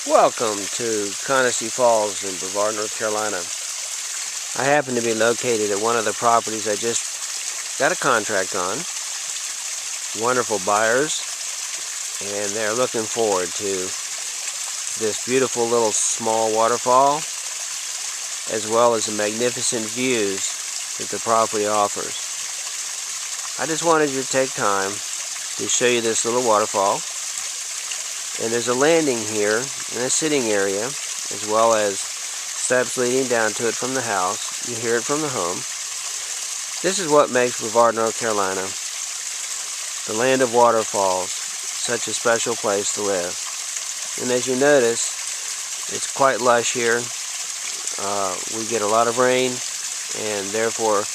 Welcome to Connestee Falls in Brevard, North Carolina. I happen to be located at one of the properties I just got a contract on. Wonderful buyers, and they're looking forward to this beautiful little small waterfall, as well as the magnificent views that the property offers. I just wanted to take time to show you this little waterfall. And there's a landing here and a sitting area, as well as steps leading down to it from the house. You hear it from the home. This is what makes Brevard, North Carolina, the land of waterfalls, such a special place to live. And as you notice, it's quite lush here. We get a lot of rain, and therefore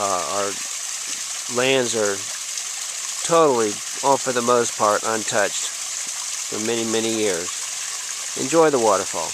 our lands are totally, for the most part, untouched for many, many years. Enjoy the waterfall.